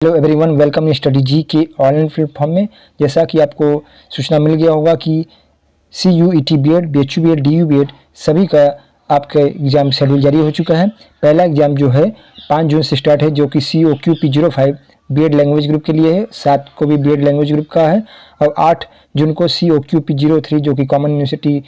Hello everyone, welcome study जी के online platform में। जैसा कि आपको सूचना मिल गया होगा कि CUET BEd, BHU BEd, DU BEd सभी का आपका एग्ज़ाम शेड्यूल जारी हो चुका है। पहला एग्ज़ाम जो है 5 जून से स्टार्ट है, जो कि COQP05 BEd लैंग्वेज ग्रुप के लिए है, 7 को भी BEd लैंग्वेज ग्रुप का है, और 8 जून को COQP03 जो कि कॉमन यूनिवर्सिटी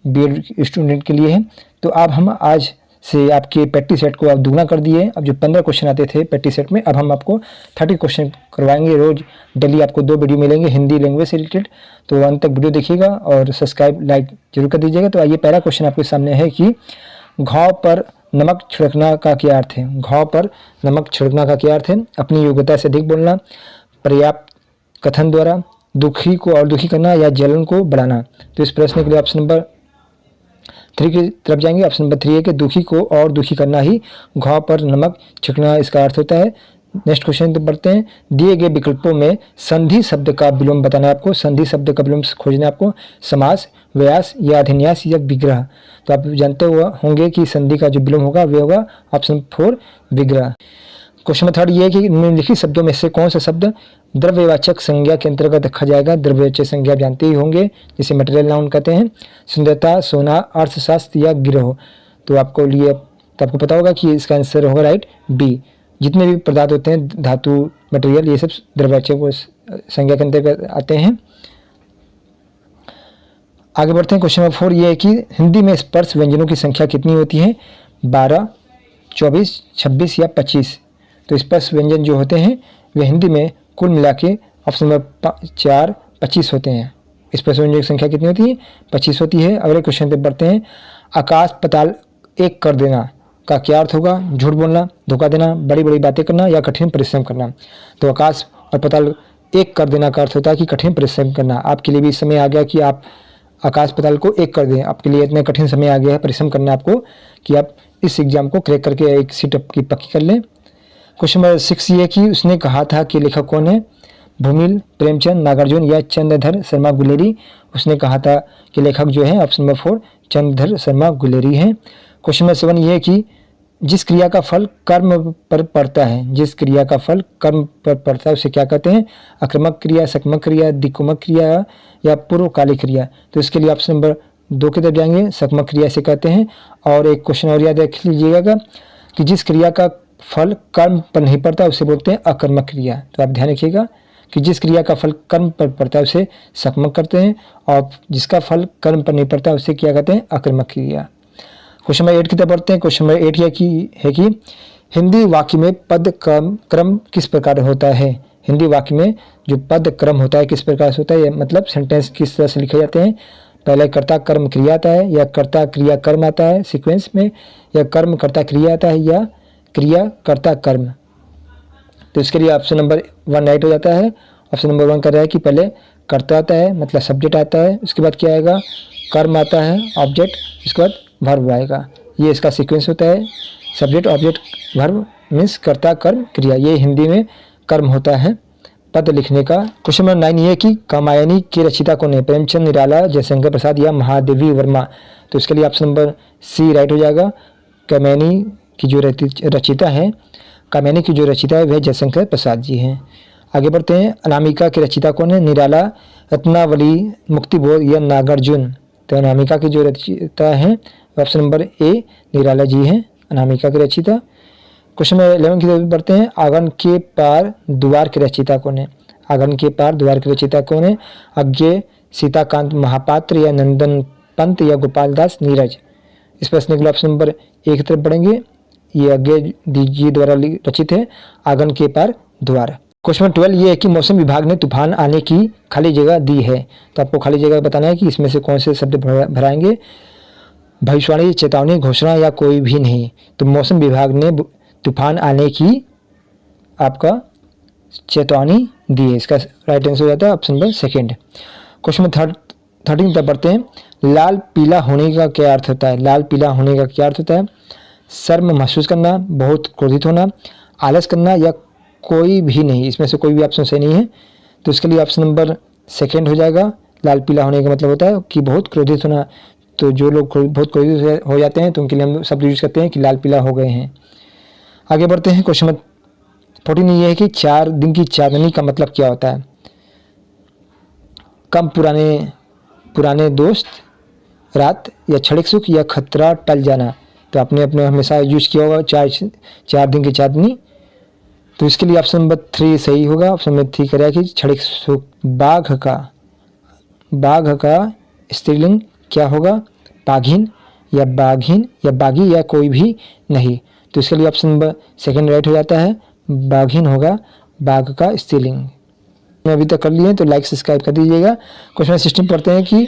BEd स्टूडेंट के लिए है। तो अब हम आज से आपके प्रैक्टिस सेट को आप दुगना कर दिए। अब जो 15 क्वेश्चन आते थे प्रैक्टिस सेट में, अब हम आपको 30 क्वेश्चन करवाएंगे। रोज डेली आपको 2 वीडियो मिलेंगे हिंदी लैंग्वेज से रिलेटेड। तो अंत तक वीडियो देखिएगा और सब्सक्राइब लाइक जरूर कर दीजिएगा। तो आइए, पहला क्वेश्चन आपके सामने है कि घाव पर नमक छिड़कना का क्या अर्थ है। घाव पर नमक छिड़कना का क्या अर्थ है। अपनी योग्यता से अधिक बोलना, पर्याप्त कथन द्वारा, दुखी को और दुखी करना, या जलन को बढ़ाना। तो इस प्रश्न के लिए ऑप्शन नंबर 3 की तरफ जाएंगे। ऑप्शन नंबर 3 है कि दुखी को और दुखी करना ही घाव पर नमक छिड़कना इसका अर्थ होता है। नेक्स्ट क्वेश्चन तो बढ़ते हैं। दिए गए विकल्पों में संधि शब्द का विलोम बताना है आपको। संधि शब्द का विलोम खोजना है आपको। समास, व्यास या अधिन्यास या विग्रह। तो आप जानते होंगे कि संधि का जो विलोम होगा वे होगा ऑप्शन 4 विग्रह। क्वेश्चन नंबर 3 ये है कि निम्नलिखित शब्दों में से कौन सा शब्द द्रव्यवाचक संज्ञा के अंतर्गत रखा जाएगा। द्रव्यवाचक संज्ञा आप जानते ही होंगे, जिसे मटेरियल नाउन कहते हैं। सुंदरता, सोना, अर्थशास्त्र या गिरोह। तो आपको पता होगा कि इसका आंसर होगा राइट बी। जितने भी पदार्थ होते हैं, धातु, मटेरियल, ये सब द्रव्यवाचक संज्ञा के अंतर्गत आते हैं। आगे बढ़ते हैं। क्वेश्चन नंबर 4 ये है कि हिंदी में स्पर्श व्यंजनों की संख्या कितनी होती है। 12, 24, 26 या 25। तो स्पर्श व्यंजन जो होते हैं वे हिंदी में कुल मिला के ऑप्शन नंबर 4 25 होते हैं। स्पर्श व्यंजन की संख्या कितनी होती है, 25 होती है। अगले क्वेश्चन पे बढ़ते हैं। आकाश पताल एक कर देना का क्या अर्थ होगा। झूठ बोलना, धोखा देना, बड़ी बड़ी बातें करना या कठिन परिश्रम करना। तो आकाश और पताल एक कर देना का अर्थ होता है कि कठिन परिश्रम करना। आपके लिए भी इस समय आ गया कि आप आकाश पताल को एक कर दें। आपके लिए इतना कठिन समय आ गया है परिश्रम करना आपको कि आप इस एग्जाम को क्रैक करके एक सीट की पक्की कर लें। क्वेश्चन नंबर 6 ये कि उसने कहा था कि लेखक कौन है। भूमिल, प्रेमचंद, नागार्जुन या चंद्रधर शर्मा गुलेरी। उसने कहा था कि लेखक जो है ऑप्शन नंबर 4 चंद्रधर शर्मा गुलेरी है। क्वेश्चन नंबर 7 ये है कि जिस क्रिया का फल कर्म पर पड़ता है, जिस क्रिया का फल कर्म पर पड़ता है उसे क्या कहते हैं। आक्रमक क्रिया, सकमक क्रिया, दिक्कुमक क्रिया या पूर्वकालिक क्रिया। तो इसके लिए ऑप्शन नंबर 2 की तरफ जाएंगे। सकमक क्रिया से कहते हैं। और एक क्वेश्चन और याद रख लीजिएगा कि जिस क्रिया का फल कर्म पर नहीं पड़ता उसे बोलते हैं अकर्मक क्रिया। तो आप ध्यान रखिएगा कि जिस क्रिया का फल कर्म पर पड़ता है उसे सकमक करते हैं, और जिसका फल कर्म पर नहीं पड़ता उसे क्या कहते हैं, अकर्मक क्रिया। क्वेश्चन नंबर 8 की तरफ बढ़ते हैं। क्वेश्चन नंबर 8 है कि हिंदी वाक्य में पद क्रम किस प्रकार होता है। हिंदी वाक्य में जो पद क्रम होता है किस प्रकार से होता है, मतलब सेंटेंस किस तरह से लिखे जाते हैं। पहले कर्ता कर्म क्रिया आता है, या कर्ता क्रिया कर्म आता है सीक्वेंस में, या कर्म कर्ता क्रिया आता है, या क्रिया कर्ता कर्म। तो इसके लिए ऑप्शन नंबर 1 राइट हो जाता है। ऑप्शन नंबर 1 कर रहा है कि पहले कर्ता आता है, मतलब सब्जेक्ट आता है, उसके बाद क्या आएगा, कर्म आता है ऑब्जेक्ट, उसके बाद वर्ब आएगा। ये इसका सीक्वेंस होता है। सब्जेक्ट, ऑब्जेक्ट, वर्ब मीन्स कर्ता कर्म क्रिया। ये हिंदी में कर्म होता है पद लिखने का। क्वेश्चन नंबर 9 ये कि कामायनी के रचयिता कौन है। प्रेमचंद, निराला, जयशंकर प्रसाद या महादेवी वर्मा। तो इसके लिए ऑप्शन नंबर सी राइट हो जाएगा। कामायनी की जो रचयिता है, कामायनी की जो रचयिता है वह जयशंकर प्रसाद जी हैं। आगे बढ़ते हैं। अनामिका के रचयिता कौन है। निराला, रत्नावली, मुक्तिबोध या नागार्जुन। तो अनामिका की जो रचयिता है option number A Nirala ji हैं, अनामिका के रचयिता। क्वेश्चन नंबर 11 की तरफ बढ़ते हैं। आंगन के पार द्वार के रचयिता कौन है। आंगन के पार द्वार के रचयिता कौन है। अज्ञे, सीताकांत महापात्र या नंदन पंत या गोपाल दास नीरज। इस प्रश्न के लिए ऑप्शन नंबर 1 की तरफ बढ़ेंगे। ये अज्ञे जी द्वारा रचित है, आंगन के पार द्वार। क्वेश्चन नंबर 12 ये है कि मौसम विभाग ने तूफान आने की खाली जगह दी है। तो आपको खाली जगह बताना है कि इसमें से कौन से शब्द भराएंगे। भविष्यवाणी, चेतावनी, घोषणा या कोई भी नहीं। तो मौसम विभाग ने तूफान आने की आपका चेतावनी दी है। इसका राइट आंसर हो जाता है ऑप्शन नंबर 2। क्वेश्चन नंबर 13 तक बढ़ते हैं। लाल पीला होने का क्या अर्थ होता है। लाल पीला होने का क्या अर्थ होता है। शर्म महसूस करना, बहुत क्रोधित होना, आलस करना या कोई भी नहीं। इसमें से कोई भी ऑप्शन सही नहीं है। तो इसके लिए ऑप्शन नंबर 2 हो जाएगा। लाल पीला होने का मतलब होता है कि बहुत क्रोधित होना। तो जो लोग बहुत क्रोधित हो जाते हैं तो उनके लिए हम शब्द यूज करते हैं कि लाल पीला हो गए हैं। आगे बढ़ते हैं। क्वेश्चन नंबर 14 ये है कि 4 दिन की चांदनी का मतलब क्या होता है। कम पुराने दोस्त, रात या क्षणिक सुख या खतरा टल जाना। तो आपने अपने हमेशा यूज किया होगा 4 दिन की चांदनी। तो इसके लिए ऑप्शन नंबर 3 सही होगा। ऑप्शन नंबर 3 करेगा कि क्षणिक सुख। बाघ का स्त्रीलिंग क्या होगा, बाघिन या बागी या कोई भी नहीं। तो इसके लिए ऑप्शन नंबर 2 राइट हो जाता है, बाघिन होगा बाघ का स्त्रीलिंग। अभी तक कर लिए तो लाइक सब्सक्राइब कर दीजिएगा। क्वेश्चन 16 पढ़ते हैं कि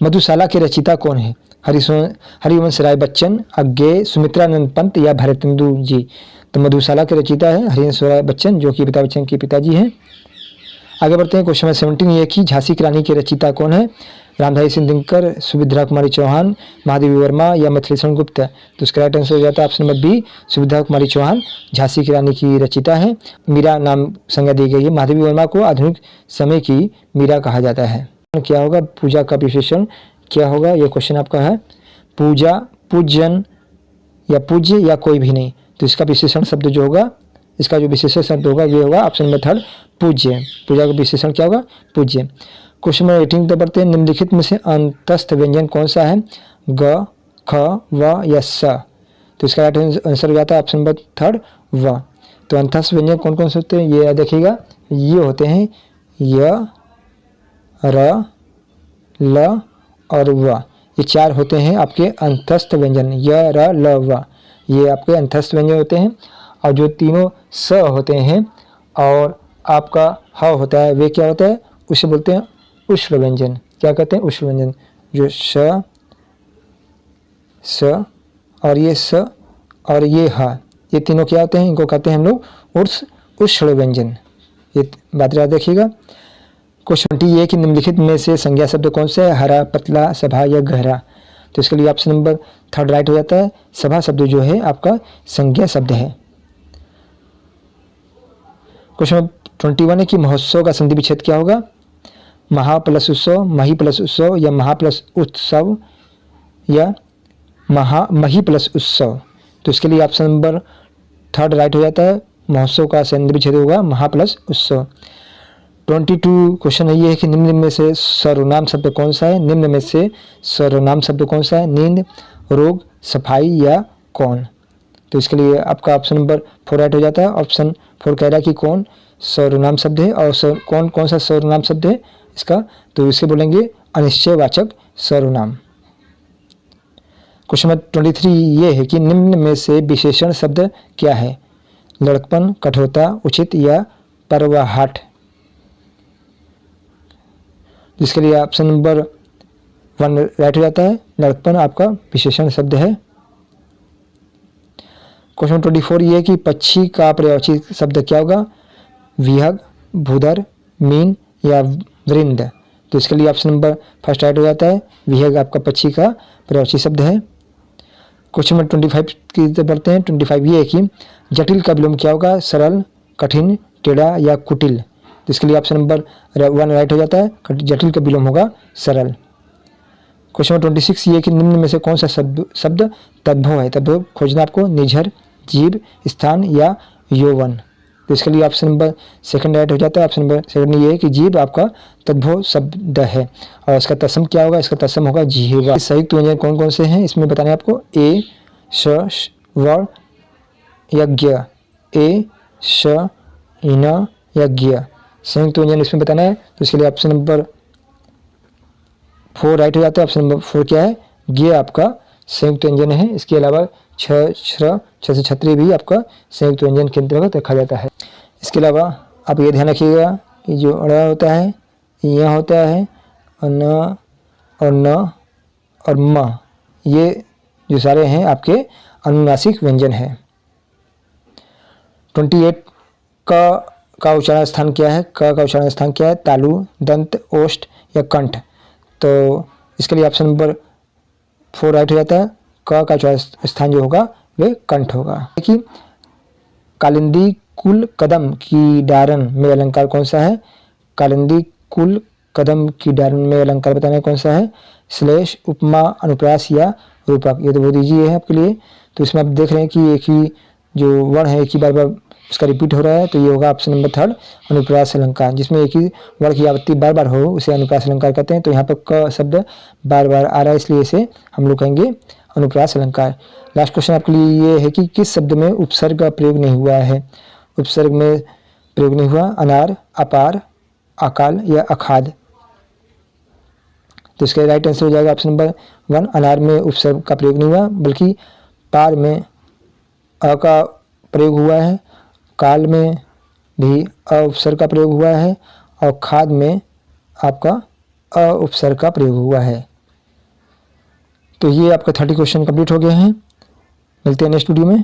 मधुशाला के रचयिता कौन है। हरिवंश राय बच्चन, अज्ञेय, सुमित्रानंद पंत या भरतेंदु जी। तो मधुशाला के रचयिता है हरिवंश राय बच्चन, जो कि अमिताभ बच्चन के पिताजी हैं। आगे बढ़ते हैं। क्वेश्चन 17 ये कि झांसी की रानी के रचयिता कौन है। रामधारी सिंह दिनकर, सुभद्रा कुमारी चौहान, महादेवी वर्मा या मिथिलेश गुप्त। तो इसका राइट आंसर हो जाता है option number B, Subhadra Kumari Chauhan Jhansi की रानी की रचयिता है। मीरा नाम संज्ञा दी गई है। महादेवी वर्मा को आधुनिक समय की मीरा कहा जाता है। क्या होगा, पूजा का विशेषण क्या होगा, ये क्वेश्चन आपका है। पूजा, पूजन या पूज्य या कोई भी नहीं। तो इसका विशेषण शब्द जो होगा, इसका जो विशेषण शब्द होगा ये होगा ऑप्शन नंबर 3 पूज्य। पूजा का विशेषण क्या होगा, पूज्य। क्वेश्चन नंबर 18 तो पढ़ते हैं। निम्नलिखित में से अंतस्थ व्यंजन कौन सा है, ग, ख, व या स। तो इसका राइट आंसर हो जाता है ऑप्शन नंबर 3 व। तो अंतस्थ व्यंजन कौन कौन से होते हैं ये देखिएगा, ये होते हैं य, र, ल और व। ये 4 होते हैं आपके अंतस्थ व्यंजन, य, र, ल, व। ये आपके अंतस्थ व्यंजन होते हैं। और जो तीनों स होते हैं और आपका ह होता है, वे क्या होता है, उसे बोलते हैं उष्ण व्यंजन। क्या कहते हैं, उष्ण व्यंजन। जो स और ये स और ये ह, ये तीनों क्या होते हैं, इनको कहते हैं हम लोग उष्ण व्यंजन। ये बात याद रखिएगा। क्वेश्चन 20 ये कि निम्नलिखित में से संज्ञा शब्द कौन सा है, हरा, पतला, सभा या गहरा। तो इसके लिए ऑप्शन नंबर 3 राइट हो जाता है। सभा शब्द जो है आपका संज्ञा शब्द है। क्वेश्चन 21 है कि महोत्सव का संधि विच्छेद क्या होगा, महा प्लस उत्सव, मही प्लस उत्सव या महा प्लस उत्सव या मही प्लस उत्सव। तो इसके लिए ऑप्शन नंबर 3 राइट हो जाता है। महोत्सव का संधि विच्छेद होगा महा प्लस उत्सव। 22 क्वेश्चन ये है कि निम्न में से सर्वनाम शब्द कौन सा है। निम्न में से सर्वनाम शब्द कौन सा है, नींद, रोग, सफाई या कौन। तो इसके लिए आपका ऑप्शन नंबर 4 राइट हो जाता है। ऑप्शन 4 कह रहा है कि कौन सर्वनाम शब्द है और कौन सा सर्वनाम शब्द है इसका, तो इसे बोलेंगे अनिश्चयवाचक सर्वनाम। क्वेश्चन नंबर 23 ये है कि निम्न में से विशेषण शब्द क्या है, लड़कपन, कठोरता, उचित या परवाहट। जिसके लिए ऑप्शन नंबर 1 राइट हो जाता है। लड़कपन आपका विशेषण शब्द है। क्वेश्चन 24 ये है कि पक्षी का पर्यायवाची शब्द क्या होगा, विहग, भूधर, मीन या वृंद। तो इसके लिए ऑप्शन नंबर 1 राइट हो जाता है। विहग आपका पक्षी का पर्यायवाची शब्द है। क्वेश्चन नंबर 25 की तरफ बढ़ते हैं। 25 ये है कि जटिल का विलोम क्या होगा, सरल, कठिन, टेढ़ा या कुटिल। तो इसके लिए ऑप्शन नंबर 1 राइट हो जाता है। जटिल का विलोम होगा सरल। क्वेश्चन नंबर 26 ये कि निम्न में से कौन सा शब्द तद्भव है। तद्भव खोजना आपको, निझर, जीव, स्थान या यौवन। तो इसके लिए ऑप्शन नंबर 2 राइट हो जाता है। ऑप्शन नंबर 2 ये है कि जीव आपका तद्भव शब्द है और इसका तत्सम क्या होगा, इसका तत्सम होगा जिह्वा। संयुक्त व्यंजन कौन कौन से हैं इसमें बताने आपको, ए, श, व या ज्ञ। ए, श, इन या ज्ञ संयुक्त व्यंजन इसमें बताना है। तो इसके लिए ऑप्शन नंबर 4 राइट हो जाता है। ऑप्शन नंबर 4 क्या है, ज्ञ आपका संयुक्त व्यंजन है। इसके अलावा छ से छत्री भी आपका संयुक्त व्यंजन के अंतर्गत रखा जाता है। इसके अलावा आप ये ध्यान रखिएगा कि जो अड़ा होता है, यह होता है और न और म, ये जो सारे हैं आपके अनुनासिक व्यंजन है। 28 का उच्चारण स्थान क्या है, क का उच्चारण स्थान क्या है, तालु, दंत, ओष्ठ या कंठ। तो इसके लिए ऑप्शन नंबर 4 राइट हो जाता है। क का उच्चारण स्थान जो होगा वे कंठ होगा। देखिए कालिंदी कुल कदम की डारन में अलंकार कौन सा है, कालिंदी कुल कदम की डारन में अलंकार बताना है कौन सा है, श्लेष, उपमा, अनुप्रास या रूपक। ये तो बहुत ईजी है आपके लिए। तो इसमें आप देख रहे हैं कि एक ही जो वर्ण है एक ही बार उसका रिपीट हो रहा है, तो ये होगा ऑप्शन नंबर 3 अनुप्रास अलंकार। जिसमें एक ही वर्ड की आवृत्ति बार बार हो उसे अनुप्रास अलंकार कहते हैं। तो यहाँ पर क शब्द बार बार आ रहा है, इसलिए इसे हम लोग कहेंगे अनुप्रास अलंकार। लास्ट क्वेश्चन आपके लिए ये है कि किस शब्द में उपसर्ग का प्रयोग नहीं हुआ है। उपसर्ग में प्रयोग नहीं हुआ, अनार, अपार, अकाल या अखाद। तो इसका राइट आंसर हो जाएगा ऑप्शन नंबर 1, अनार में उपसर्ग का प्रयोग नहीं हुआ, बल्कि पार में अ का प्रयोग हुआ है, काल में भी अ उपसर्ग का प्रयोग हुआ है और खाद में आपका अ उपसर्ग का प्रयोग हुआ है। तो ये आपका 30 क्वेश्चन कंप्लीट हो गए हैं। मिलते हैं नेक्स्ट वीडियो में।